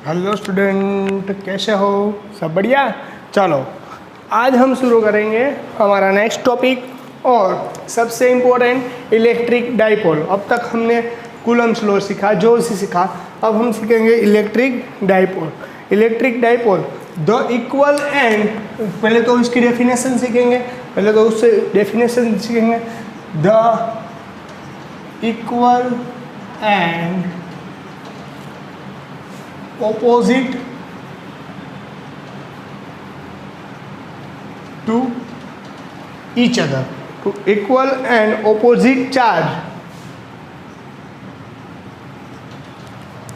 Hello student, कैसे हो? सब बढ़िया। चलो आज हम शुरू करेंगे हमारा नेक्स्ट टॉपिक और सबसे इम्पोर्टेंट इलेक्ट्रिक डाइपोल। अब तक हमने कूलम्ब्स लॉ सीखा, जोल्स सीखा, अब हम सीखेंगे electric dipole. Electric dipole the equal and, पहले तो उसकी डेफिनेशन सीखेंगे, पहले तो उससे डेफिनेशन सीखेंगे। The equal and opposite to each other, to equal and opposite charge,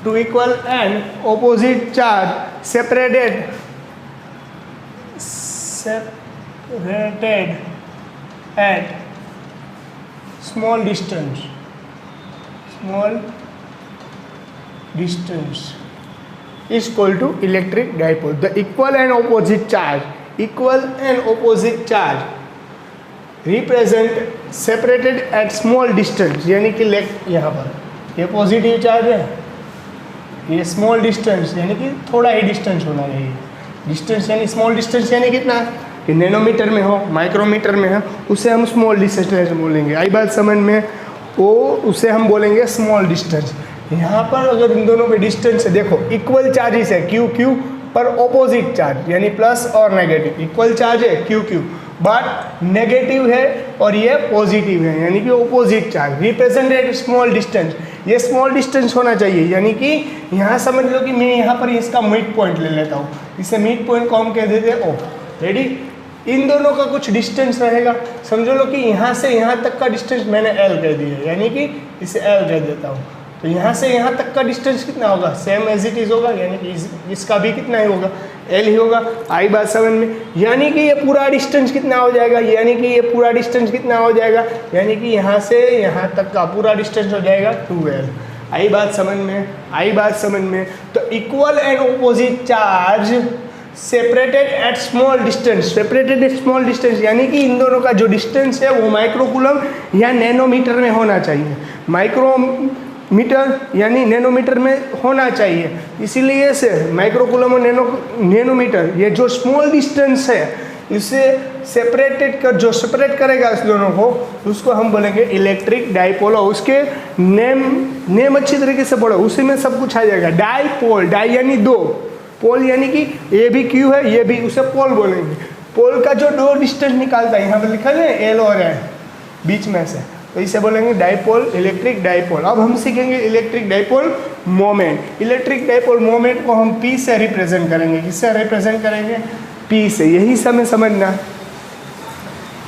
to equal and opposite charge separated at small distance is equal to electric dipole. The equal and opposite charge represent separated at small distance, यानी कि यहाँ पर ये positive charge है, ये small distance यानी कि थोड़ा ही डिस्टेंस होना चाहिए। डिस्टेंस यानी स्मॉल डिस्टेंस यानी कितना कि नैनोमीटर में हो, माइक्रोमीटर में हो, उसे हम स्मॉल डिस्टेंस बोलेंगे। आई बात समझ में? वो उसे हम बोलेंगे स्मॉल डिस्टेंस। यहाँ पर अगर इन दोनों पे डिस्टेंस है, देखो इक्वल चार्जेस है क्यू क्यू पर ऑपोजिट चार्ज यानी प्लस और नेगेटिव। इक्वल चार्ज है क्यू क्यू बट नेगेटिव है और ये पॉजिटिव है यानी कि opposite charge represented small distance. ये स्मॉल डिस्टेंस होना चाहिए यानी कि यहाँ समझ लो कि मैं यहाँ पर इसका मिड पॉइंट ले लेता हूँ, इसे मिड पॉइंट को हम कह देते हैं ओ। रेडी? इन दोनों का कुछ डिस्टेंस रहेगा, समझो लो कि यहाँ से यहाँ तक का डिस्टेंस मैंने एल कह दिया यानी कि इसे एल कह देता हूँ। तो यहाँ से यहाँ तक का डिस्टेंस कितना होगा? सेम एज इट इज़ होगा यानी कि इसका भी कितना ही होगा? एल ही होगा। आई बात समझ में? यानी कि ये पूरा डिस्टेंस कितना हो जाएगा? यानी कि ये पूरा डिस्टेंस कितना हो जाएगा? यानी कि यहाँ से यहाँ तक का पूरा डिस्टेंस हो जाएगा 2L। आई बात समझ में? आई बात समझ में? तो equal and opposite charge separated at small distance, separated at small distance यानी कि इन दोनों का जो डिस्टेंस है वो माइक्रोकूलम या नैनोमीटर में होना चाहिए। माइक्रोमीटर यानी नैनोमीटर में होना चाहिए, इसीलिए से माइक्रोकूलम और नैनोमीटर ये जो स्मॉल डिस्टेंस है इसे सेपरेटेड कर, जो सेपरेट करेगा इस दोनों को, उसको हम बोलेंगे इलेक्ट्रिक डाइपोल। और उसके नेम अच्छी तरीके से पढ़ो, उसी में सब कुछ आ जाएगा। डाइपोल, डाई यानी दो, पोल यानी कि ये भी क्यू है ये भी, उसे पोल बोलेंगे। पोल का जो दो डिस्टेंस निकालता है, यहाँ पर लिखा है एल और एल बीच में से, तो इसे बोलेंगे डाइपोल, इलेक्ट्रिक डाइपोल। अब हम सीखेंगे electric dipole moment. Electric dipole moment को हम पी से रिप्रेजेंट करेंगे। किससे रिप्रेजेंट करेंगे? पी से। यही समय समझना,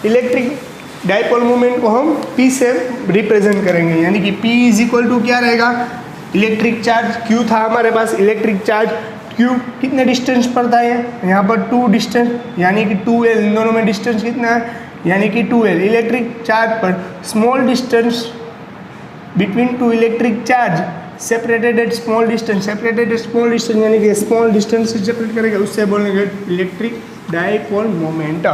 इलेक्ट्रिक डाइपोल मोमेंट को हम पी से रिप्रेजेंट करेंगे यानी कि पी इज इक्वल टू क्या रहेगा? इलेक्ट्रिक चार्ज क्यू था हमारे पास, इलेक्ट्रिक चार्ज क्यू कितने डिस्टेंस पड़ता है? यहाँ पर 2 डिस्टेंस यानी कि 2L। इन दोनों में डिस्टेंस कितना है? यानी कि 2L। इलेक्ट्रिक चार्ज पर small distance between 2 electric charge separated at small distance, separated at small distance यानी कि स्मॉल डिस्टेंस से सेपरेट करेगा, उससे बोलेंगे इलेक्ट्रिक डाइपोल मोमेंट।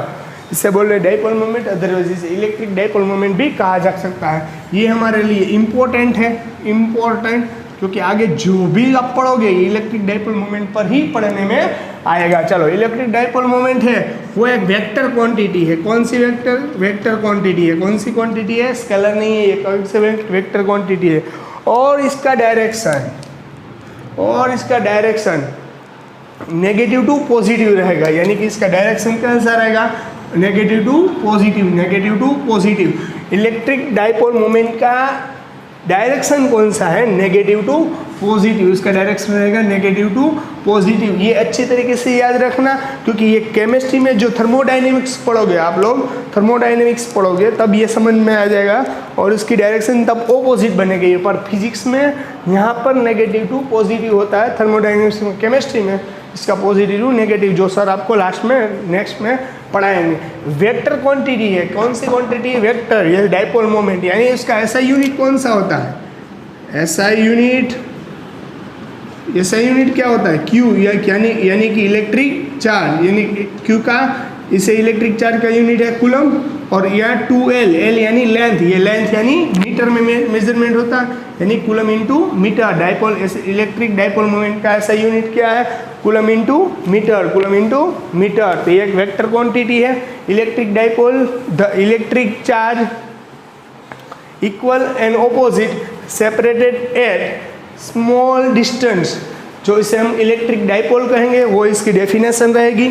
इससे बोल रहे डाइपोल मोमेंट, अदरवाइज इसे इलेक्ट्रिक डाइपोल मोमेंट भी कहा जा सकता है। ये हमारे लिए इम्पोर्टेंट है, इम्पोर्टेंट, क्योंकि आगे जो भी आप पढ़ोगे इलेक्ट्रिक डाइपोल मोमेंट पर ही पढ़ने में आएगा। चलो, इलेक्ट्रिक डाइपोल मोमेंट है वो एक वेक्टर क्वांटिटी है। कौन सी वेक्टर? वेक्टर क्वांटिटी है। कौन सी क्वांटिटी है? स्केलर नहीं है, ये कौन से वेक्टर क्वांटिटी है। और इसका डायरेक्शन नेगेटिव टू पॉजिटिव रहेगा यानी कि इसका डायरेक्शन कैसा रहेगा? Negative to positive, negative to positive. Electric dipole moment का डायरेक्शन कौन सा है? Negative to positive. इसका डायरेक्शन रहेगा नेगेटिव टू पॉजिटिव। ये अच्छी तरीके से याद रखना, क्योंकि ये केमिस्ट्री में जो थर्मोडाइनेमिक्स पढ़ोगे आप लोग, थर्मोडाइनेमिक्स पढ़ोगे तब ये समझ में आ जाएगा और उसकी डायरेक्शन तब ऑपोजिट बनेगी। पर फिजिक्स में यहाँ पर नेगेटिव टू पॉजिटिव होता है, थर्मोडाइनेमिक्स में, केमिस्ट्री में इसका पॉजिटिव टू नेगेटिव, जो सर आपको लास्ट में नेक्स्ट में पढ़ाएंगे। वेक्टर क्वांटिटी है। कौन सी क्वांटिटी? वेक्टर। ये डाइपोल मोमेंट यानी इसका एसआई यूनिट कौन सा होता है? एसआई यूनिट क्या होता है? क्यू यानी कि इलेक्ट्रिक चार्ज, यानी क्यू का इसे इलेक्ट्रिक चार्ज का यूनिट है कूलम, और यहाँ 2L, L यानी लेंथ, ये लेंथ यानी मीटर में मेजरमेंट होता है, यानी coulomb into metre. Dipole electric dipole moment का ऐसा यूनिट क्या है, coulomb into metre, coulomb into metre. तो ये एक वेक्टर क्वांटिटी है। Electric dipole, the electric charge equal and opposite separated at small distance, जो इसे हम इलेक्ट्रिक डाइपोल कहेंगे, वो इसकी डेफिनेशन रहेगी।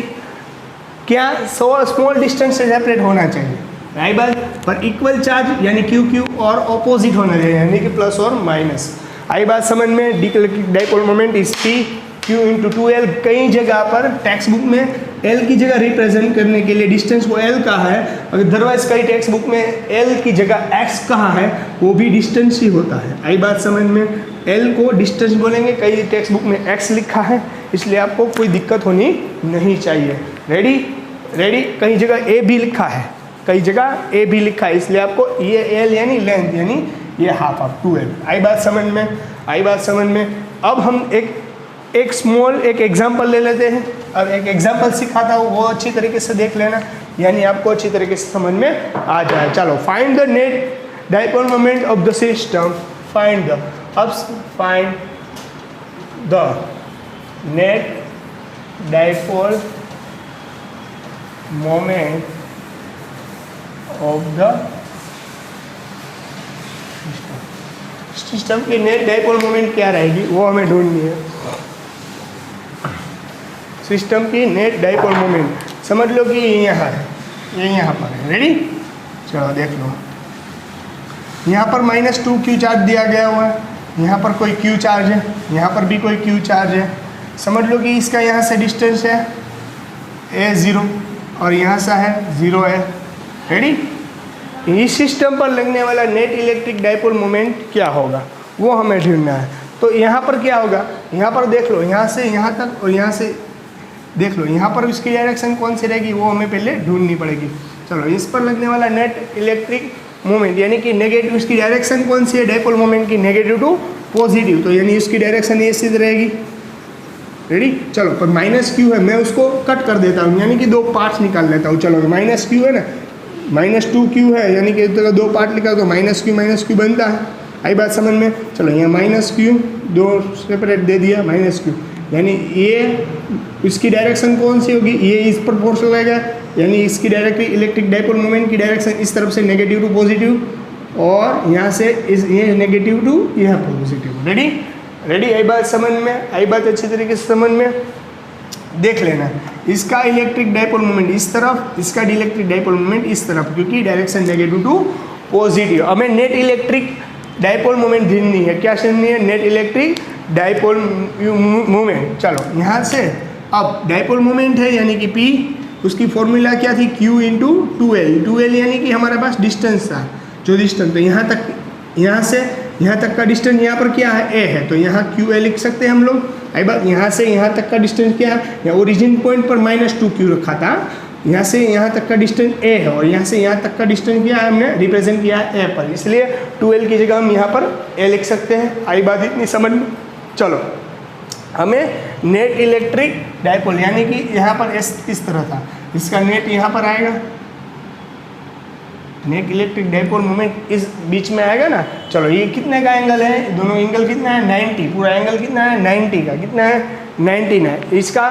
क्या स्मॉल डिस्टेंस से सेपरेट होना चाहिए, राइट बात, पर इक्वल चार्ज यानी क्यू क्यू और ऑपोजिट होना चाहिए, यानी कि प्लस और माइनस। आई बात समझ में। Electric dipole moment is P Q into 2L। कई जगह पर टेक्स्ट बुक में L की जगह रिप्रेजेंट करने के लिए डिस्टेंस को L कहा है, अदरवाइज कई टेक्स्ट बुक में L की जगह X कहा है, वो भी डिस्टेंस ही होता है। आई बात समझ में। L को डिस्टेंस बोलेंगे, कई टेक्स्ट बुक में X लिखा है, इसलिए आपको कोई दिक्कत होनी नहीं चाहिए। Ready ready. कई जगह A भी लिखा है, कई जगह A भी लिखा है, इसलिए आपको ये L यानी लेंथ यानी ये हाफ ऑफ 2L। आई बात समझ में, आई बात समझ में। अब हम एक स्मॉल एक एग्जांपल ले लेते हैं। अब एक एग्जांपल सिखाता हूँ, वो अच्छी तरीके से देख लेना, यानी आपको अच्छी तरीके से समझ में आ जाए। चलो, find the net dipole moment of the system. Find the net dipole moment of the system की नेट डाइपोल मोमेंट क्या रहेगी, वो हमें ढूंढनी है। सिस्टम की नेट डाइपोल मोमेंट समझ लो कि यहाँ है, ये यहाँ पर है। रेडी, चलो देख लो। यहाँ पर -2Q चार्ज दिया गया हुआ है, यहाँ पर कोई Q चार्ज है, यहाँ पर भी कोई Q चार्ज है। समझ लो कि इसका यहाँ से डिस्टेंस है A0 और यहाँ से है 0 है। रेडी। इस सिस्टम पर लगने वाला नेट इलेक्ट्रिक डाइपोल मोमेंट क्या होगा, वो हमें ढूंढना है। तो यहाँ पर क्या होगा, यहाँ पर देख लो, यहाँ से यहाँ तक और यहाँ से देख लो, यहाँ पर इसकी डायरेक्शन कौन सी रहेगी, वो हमें पहले ढूंढनी पड़ेगी। चलो, इस पर लगने वाला नेट इलेक्ट्रिक मोमेंट यानी कि नेगेटिव, इसकी डायरेक्शन कौन सी है डाइपोल मोमेंट की, नेगेटिव टू पॉजिटिव, तो यानी इसकी डायरेक्शन ये सीधी रहेगी। रेडी। चलो, पर -Q है, मैं उसको कट कर देता हूँ, यानी कि दो पार्ट्स निकाल लेता हूँ। चलो, -Q है ना, -2Q है, यानी कि दो पार्ट निकाल दो, -Q बनता है। आई बात समझ में। चलो, यहाँ -Q दो सेपरेट दे दिया, -Q यानी ये इसकी डायरेक्शन कौन सी होगी, ये इस पर प्रोपोर्शनल रहेगा, यानी इसकी डायरेक्टली इलेक्ट्रिक डाइपोल मोमेंट की डायरेक्शन इस तरफ से नेगेटिव टू पॉजिटिव, और यहाँ से ये नेगेटिव टू यह पॉजिटिव। Ready ready. आई बात समझ में, आई बात अच्छी तरीके से समझ में। देख लेना, इसका इलेक्ट्रिक डाइपोल मोमेंट इस तरफ, इसका इलेक्ट्रिक डाइपोल मोमेंट इस तरफ, क्योंकि डायरेक्शन नेगेटिव टू पॉजिटिव। हमें नेट इलेक्ट्रिक डाइपोल मोमेंट ढूंढनी है। क्या ढूंढनी है, नेट इलेक्ट्रिक डाइपोल मोमेंट। चलो, यहाँ से अब डाइपोल मोमेंट है यानी कि P, उसकी फॉर्मूला क्या थी, Q इंटू 2L। 2L यानी कि हमारे पास डिस्टेंस था, जो डिस्टेंस, तो यहाँ तक, यहाँ से यहाँ तक का डिस्टेंस यहाँ पर क्या है, A है, तो यहाँ QA लिख सकते हैं हम लोग। आई बात, यहाँ से यहाँ तक का डिस्टेंस क्या है, यहाँ ओरिजिन पॉइंट पर -2Q रखा था, यहाँ से यहाँ तक का डिस्टेंस A है, और यहाँ से यहाँ तक का डिस्टेंस क्या है, हमने रिप्रेजेंट किया है A पर, इसलिए 2L की जगह हम यहाँ पर A लिख सकते हैं। आई बात इतनी समझ में। चलो, हमें नेट इलेक्ट्रिक डाइपोल यानी कि यहाँ पर इस तरह था, इसका नेट यहाँ पर आएगा, नेट इलेक्ट्रिक डाइपोल मोमेंट इस बीच में आएगा ना। चलो, ये कितने का एंगल है, दोनों एंगल कितना है, 90, पूरा एंगल कितना है, 90 का, कितना है, 99। इसका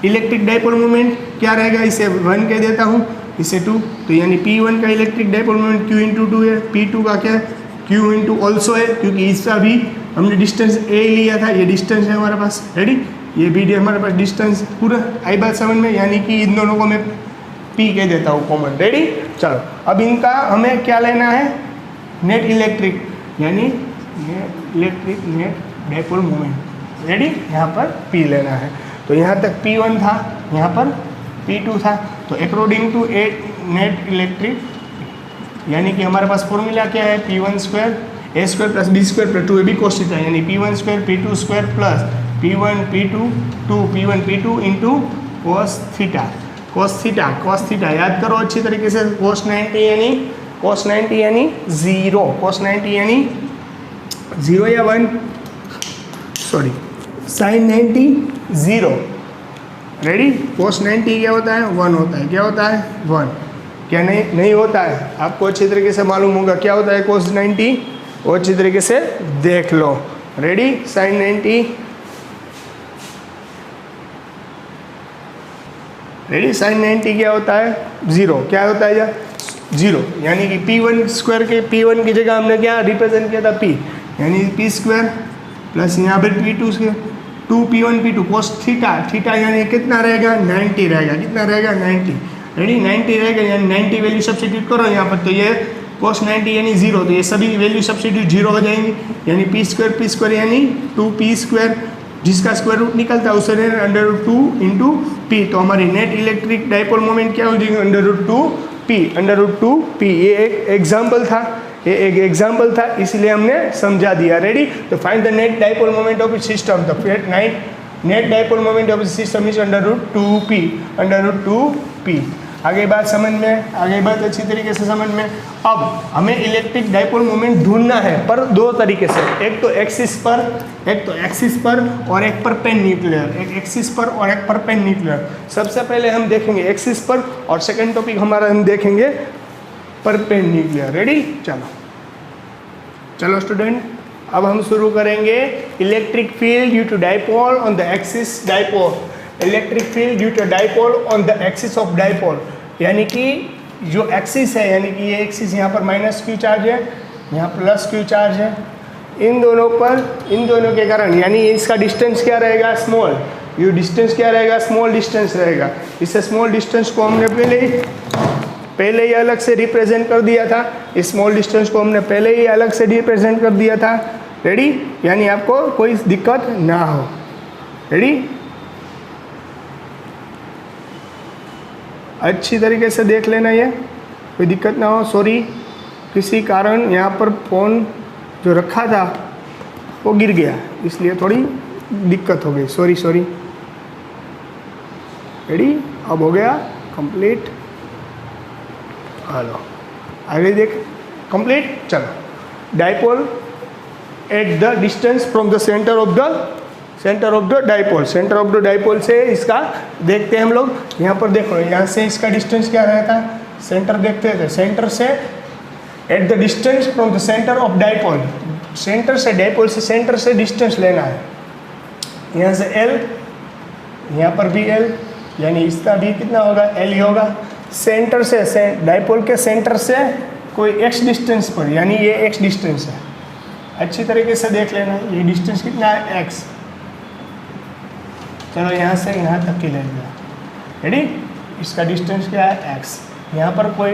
इलेक्ट्रिक डाइपोल मोमेंट क्या रहेगा, इसे 1 कह देता हूँ, इसे 2, तो यानी P1 का electric dipole moment Q into 2 है, P2 का क्या है, Q इंटू ऑल्सो है, क्योंकि इसका भी हमने डिस्टेंस A लिया था, ये डिस्टेंस है हमारे पास। रेडी। ये भी हमारे पास डिस्टेंस पूरा। आई बात समझ में, यानी कि इन दोनों को मैं P कह देता हूँ कॉमन। रेडी। चलो, अब इनका हमें क्या लेना है, नेट इलेक्ट्रिक यानी electric net dipole moment. Ready. यहाँ पर P लेना है, तो यहाँ तक P1 था, यहाँ पर P2 था, तो अकॉर्डिंग टू नेट इलेक्ट्रिक यानी कि हमारे पास फॉर्मूला क्या है, P1 square A square plus B square plus 2AB cos theta, यानी P1 square P2 square plus P1 P2 2 P1 P2 into cos theta. cos theta याद करो अच्छी तरीके से, cos 90 यानी 0, cos 90 यानी 0 या 1, सॉरी, sin 90 0, रेडी। cos 90 क्या होता है? 1 होता है। क्या होता है? 1। क्या नहीं होता है? आपको अच्छी तरीके से मालूम होगा क्या होता है cos 90, वो अच्छी तरीके से देख लो। रेडी। sin 90, ready. sin 90 क्या होता है? 0। क्या होता है यार? 0, यानी कि P1 स्क्वायर के P1 की जगह हमने क्या रिप्रेजेंट किया था? P, यानी P स्क्वायर प्लस यहाँ पर P2 square, 2P1 P2 cos theta यानी कितना रहेगा? 90 रहेगा। कितना रहेगा? 90। रेडी। 90 रहेगा, यानी 90 वैल्यू सब्स्टिट्यूट करो यहाँ पर, तो ये cos 90 यानी 0, तो ये सभी वैल्यू सब्स्टिट्यूट 0 हो जाएंगी, यानी P स्क्वायर यानी 2P स्क्वायर, जिसका स्क्वायर रूट निकलता है उसे √2 इंटू P, तो हमारी नेट इलेक्ट्रिक डाइपोल मोमेंट क्या हो जाएगी? √2P। ये एक एग्जाम्पल था, इसलिए हमने समझा दिया। रेडी। तो find the net dipole moment of system. The net dipole moment of system is √2P। आगे बात अच्छी तरीके से समझ में। अब हमें इलेक्ट्रिक डाइपोल मोमेंट ढूंढना है, पर दो तरीके से, एक तो एक्सिस पर और एक परपेंडिकुलर। सबसे पहले हम देखेंगे एक्सिस पर, और सेकंड टॉपिक हमारा हम देखेंगे परपेंडिकुलर। रेडी। चलो स्टूडेंट, अब हम शुरू करेंगे electric field due to dipole on the axis dipole. Electric field due to dipole on the axis of dipole, यानी कि जो एक्सिस है, यानी कि ये एक्सिस यहाँ पर -q चार्ज है, यहाँ +q चार्ज है, इन दोनों के कारण, यानी इसका डिस्टेंस क्या रहेगा? स्मॉल। ये डिस्टेंस क्या रहेगा? स्मॉल डिस्टेंस रहेगा। इस स्मॉल डिस्टेंस को हमने पहले ही अलग से रिप्रेजेंट कर दिया था। इस स्मॉल डिस्टेंस को हमने पहले ही अलग से रिप्रेजेंट कर दिया था। रेडी। यानी आपको कोई दिक्कत ना हो। रेडी। अच्छी तरीके से देख लेना, ये कोई दिक्कत ना हो। सॉरी, किसी कारण यहाँ पर फ़ोन जो रखा था वो गिर गया, इसलिए थोड़ी दिक्कत हो गई। सॉरी। रेडी। अब हो गया कंप्लीट। हेलो, आगे देख। कंप्लीट। चलो। Dipole at the distance from the centre of the dipole. Centre of the dipole से इसका देखते हैं हम लोग। यहाँ पर देखो, यहाँ से इसका डिस्टेंस क्या रहता है? सेंटर देखते थे। सेंटर से at the distance from the centre of dipole, dipole से सेंटर से डिस्टेंस लेना है। यहाँ से L, यहाँ पर भी L, यानी इसका भी कितना होगा? L ही होगा। सेंटर से डाइपोल के सेंटर से कोई x डिस्टेंस पर, यानी ये x डिस्टेंस है। अच्छी तरीके से देख लेना, ये डिस्टेंस कितना है? x। चलो यहाँ से यहाँ तक की ले लिया। रेडी। इसका डिस्टेंस क्या है? x। यहाँ पर कोई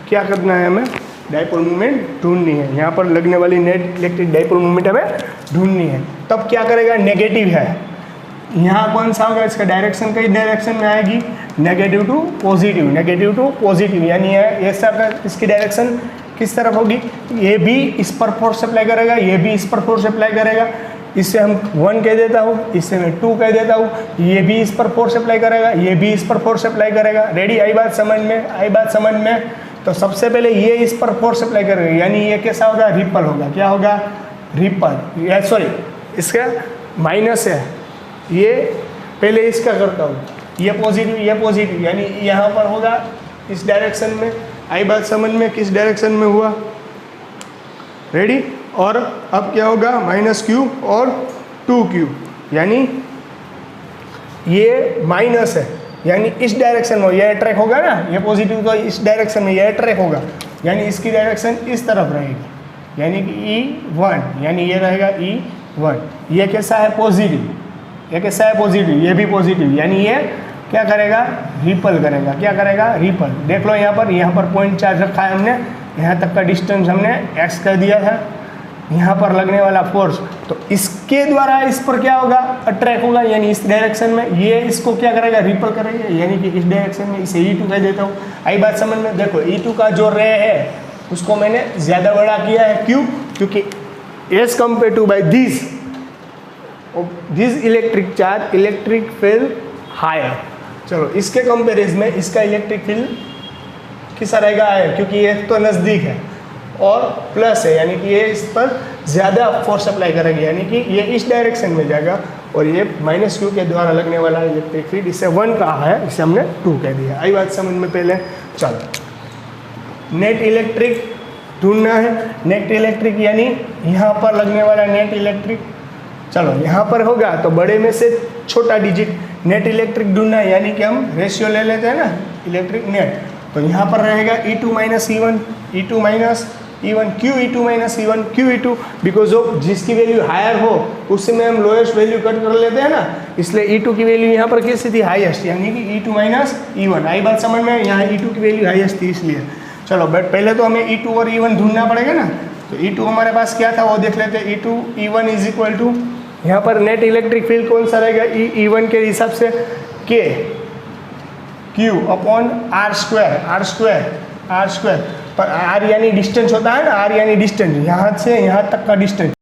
क्या करना है? हमें डाइपोल मोमेंट ढूंढनी है। यहाँ पर लगने वाली नेट इलेक्ट्रिक डाइपोल मोमेंट हमें ढूंढनी है। तब क्या करेगा? नेगेटिव है। यहाँ कौन सा होगा? इसका डायरेक्शन कई डायरेक्शन में आएगी? नेगेटिव टू पॉजिटिव, यानी ये सब इसकी डायरेक्शन किस तरफ होगी? ये भी इस पर फोर्स अप्लाई करेगा, ये भी इस पर फोर्स अप्लाई करेगा। इससे हम 1 कह देता हूँ, इससे मैं 2 कह देता हूँ। ये भी इस पर फोर्स अप्लाई करेगा, ये भी इस पर फोर्स अप्लाई करेगा। रेडी। आई बात समझ में। तो सबसे पहले ये इस पर फोर्स अप्लाई करेगा, यानी ये कैसा होगा? रिपल होगा। क्या होगा? रिपल। सॉरी, इसका माइनस है, ये पहले इसका करता हूँ, ये पॉजिटिव, यानी यहाँ पर होगा इस डायरेक्शन में। आई बात समझ में? किस डायरेक्शन में हुआ? रेडी। और अब क्या होगा? -q और 2q, यानी ये माइनस है, यानी इस डायरेक्शन में ये अट्रैक्ट होगा ना, ये पॉजिटिव तो इस डायरेक्शन में ये अट्रैक्ट होगा, यानी इसकी डायरेक्शन इस तरफ रहेगी, यानी कि E1, यानी ये रहेगा E1। ये कैसा है? पॉजिटिव। ये कैसा है? पॉजिटिव। ये भी पॉजिटिव, यानी ये क्या करेगा? रिपल करेगा। क्या करेगा? रिपल। देख लो यहाँ पर पॉइंट चार्ज रखा है हमने, यहाँ तक का डिस्टेंस हमने x कर दिया था। यहाँ पर लगने वाला फोर्स, तो इसके द्वारा इस पर क्या होगा? अट्रैक्ट होगा, यानी इस डायरेक्शन में। ये इसको क्या करेगा? रिपल करेगा, यानी कि इस डायरेक्शन में। इसे E2 कह देता हूँ। आई बात समझ में? देखो, E2 का जो रे है उसको मैंने ज़्यादा बड़ा किया है। क्यों? क्योंकि as compare to by this electric field higher. चलो, इसके कंपेरिजन में इसका इलेक्ट्रिक फील्ड किसा रहेगा? हायर, क्योंकि ये तो नज़दीक है और प्लस है, यानी कि ये इस पर ज़्यादा फोर्स अप्लाई करेगी, यानी कि ये इस डायरेक्शन में जाएगा और ये माइनस क्यू के द्वारा लगने वाला इलेक्ट्रिक फील्ड, इसे 1 कहा है, इसे हमने 2 कह दिया। आई बात समझ में पहले? चलो नेट इलेक्ट्रिक ढूंढना है। नेट इलेक्ट्रिक यानी यहाँ पर लगने वाला नेट इलेक्ट्रिक, चलो यहाँ पर होगा तो बड़े में से छोटा डिजिट नेट इलेक्ट्रिक ढूंढना है, यानी कि हम रेशियो ले लेते हैं ना इलेक्ट्रिक नेट, तो यहाँ पर रहेगा E2 minus E1, E2 minus E1, Q E2 minus E1, Q E2, because of जिसकी वैल्यू हायर हो उसमें हम लोएस्ट वैल्यू कट कर लेते हैं ना, इसलिए E2 की वैल्यू यहाँ पर कैसी थी? हाईएस्ट, यानी कि E2 माइनस E1। आई बात समझ में? यहाँ E2 की वैल्यू हाईएस्ट थी इसलिए। चलो बट पहले तो हमें E2 और E1 ढूंढना पड़ेगा ना, तो E2 हमारे पास क्या था वो देख लेते हैं। E2 E1 is equal to, यहाँ पर नेट इलेक्ट्रिक फील्ड कौन सा रहेगा? E1 के हिसाब से K Q upon R square, पर R यानी डिस्टेंस होता है ना, R यानी डिस्टेंस, यहाँ से यहाँ तक का डिस्टेंस।